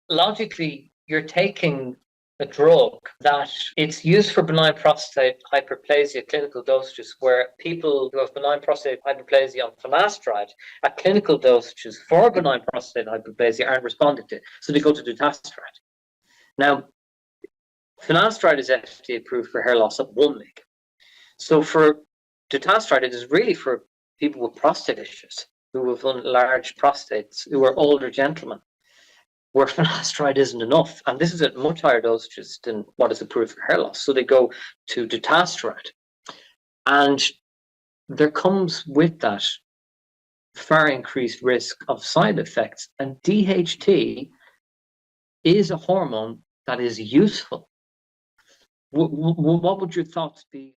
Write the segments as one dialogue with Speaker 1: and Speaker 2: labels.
Speaker 1: logically, you're taking a drug that it's used for benign prostate hyperplasia clinical dosages where people who have benign prostate hyperplasia on finasteride at clinical dosages for benign prostate hyperplasia aren't responding to. So they go to dutasteride. Now, finasteride is FDA approved for hair loss at 1 mg. So for dutasteride, it is really for people with prostate issues who have enlarged prostates, who are older gentlemen, where finasteride isn't enough. And this is at much higher dosages than what is approved for hair loss. So they go to dutasteride. And there comes with that far increased risk of side effects. And DHT is a hormone that is useful. What would your thoughts be?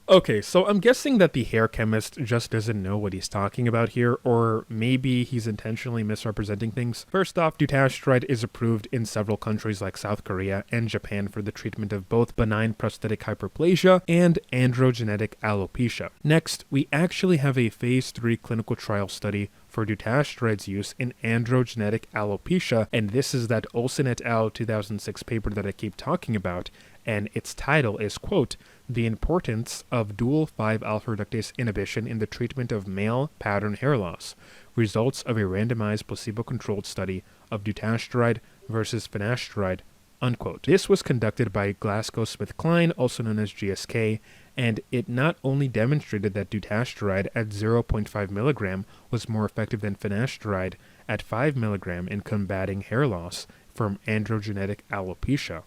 Speaker 2: Okay, so I'm guessing that the hair chemist just doesn't know what he's talking about here, or maybe he's intentionally misrepresenting things. First off, dutasteride is approved in several countries like South Korea and Japan for the treatment of both benign prostatic hyperplasia and androgenetic alopecia. Next, we actually have a phase 3 clinical trial study for dutasteroide's use in androgenetic alopecia, and this is that Olsen et al. 2006 paper that I keep talking about, and its title is, quote, "The Importance of Dual 5-alpha reductase Inhibition in the Treatment of Male Pattern Hair Loss. Results of a Randomized Placebo-Controlled Study of Dutasteride versus Finasteride," unquote. This was conducted by GlaxoSmithKline, also known as GSK, and it not only demonstrated that dutasteride at 0.5 milligram was more effective than finasteride at 5 milligram in combating hair loss from androgenetic alopecia,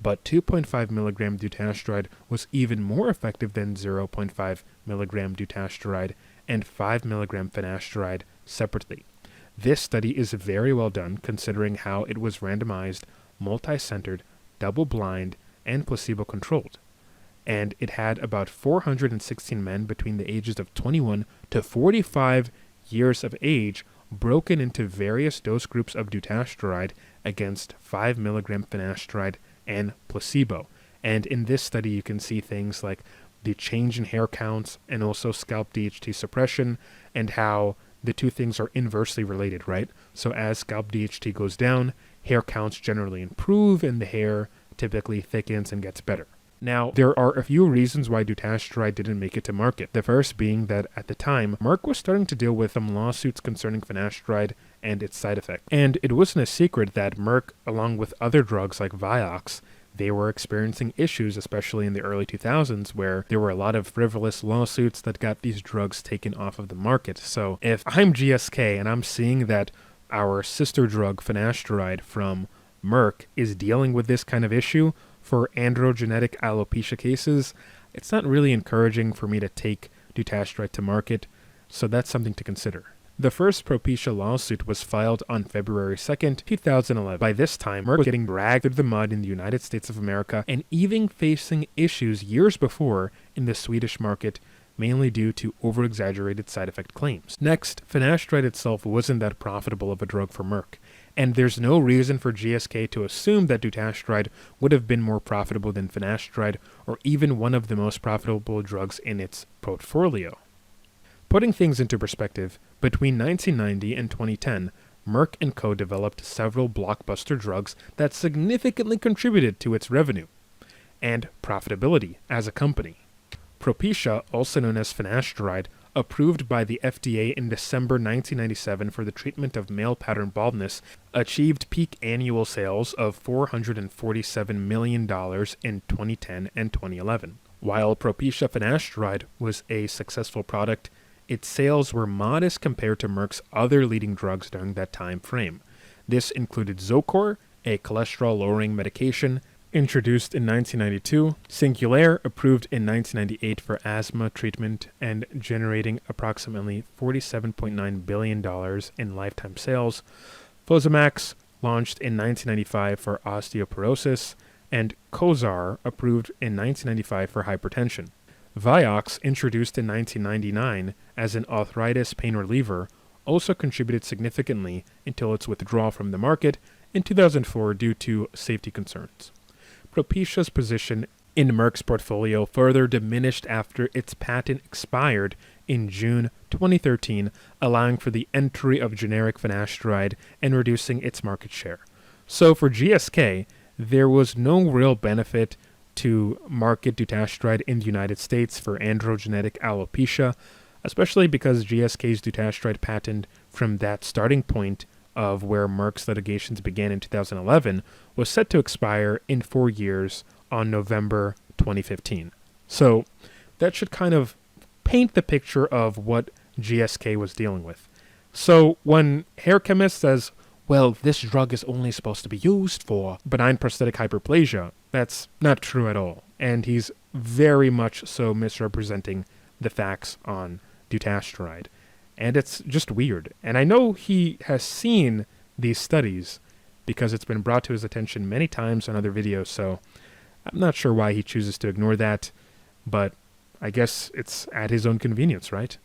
Speaker 2: but 2.5 milligram dutasteride was even more effective than 0.5 milligram dutasteride and 5 milligram finasteride separately. This study is very well done considering how it was randomized, multi-centered, double-blind, and placebo-controlled. And it had about 416 men between the ages of 21 to 45 years of age broken into various dose groups of dutasteride against 5 milligram finasteride and placebo. And in this study, you can see things like the change in hair counts and also scalp DHT suppression, and how the two things are inversely related, right? So as scalp DHT goes down, hair counts generally improve and the hair typically thickens and gets better. Now, there are a few reasons why dutasteride didn't make it to market. The first being that at the time, Merck was starting to deal with some lawsuits concerning finasteride and its side effects. And it wasn't a secret that Merck, along with other drugs like Vioxx, they were experiencing issues, especially in the early 2000s, where there were a lot of frivolous lawsuits that got these drugs taken off of the market. So if I'm GSK and I'm seeing that our sister drug, finasteride from Merck, is dealing with this kind of issue for androgenetic alopecia cases, it's not really encouraging for me to take dutasteride to market, so that's something to consider. The first Propecia lawsuit was filed on February 2nd, 2011. By this time, Merck was getting dragged through the mud in the United States of America and even facing issues years before in the Swedish market, mainly due to over-exaggerated side effect claims. Next, finasteride itself wasn't that profitable of a drug for Merck, and there's no reason for GSK to assume that dutasteride would have been more profitable than finasteride or even one of the most profitable drugs in its portfolio. Putting things into perspective, between 1990 and 2010, Merck & Co. developed several blockbuster drugs that significantly contributed to its revenue and profitability as a company. Propecia, also known as finasteride, approved by the FDA in December 1997 for the treatment of male pattern baldness, achieved peak annual sales of $447 million in 2010 and 2011. While Propecia finasteride was a successful product, its sales were modest compared to Merck's other leading drugs during that time frame. This included Zocor, a cholesterol-lowering medication, introduced in 1992, Singulair, approved in 1998 for asthma treatment and generating approximately $47.9 billion in lifetime sales, Fosamax, launched in 1995 for osteoporosis, and Cozar, approved in 1995 for hypertension. Vioxx, introduced in 1999 as an arthritis pain reliever, also contributed significantly until its withdrawal from the market in 2004 due to safety concerns. Propecia's position in Merck's portfolio further diminished after its patent expired in June 2013, allowing for the entry of generic finasteride and reducing its market share. So for GSK, there was no real benefit to market dutasteride in the United States for androgenetic alopecia, especially because GSK's dutasteride patent from that starting point of where Merck's litigations began in 2011 was set to expire in 4 years on November 2015. So that should kind of paint the picture of what GSK was dealing with. So when hair chemist says, well, this drug is only supposed to be used for benign prostatic hyperplasia, that's not true at all. And he's very much so misrepresenting the facts on dutasteride. And it's just weird. And I know he has seen these studies because it's been brought to his attention many times on other videos, so I'm not sure why he chooses to ignore that, but I guess it's at his own convenience, right?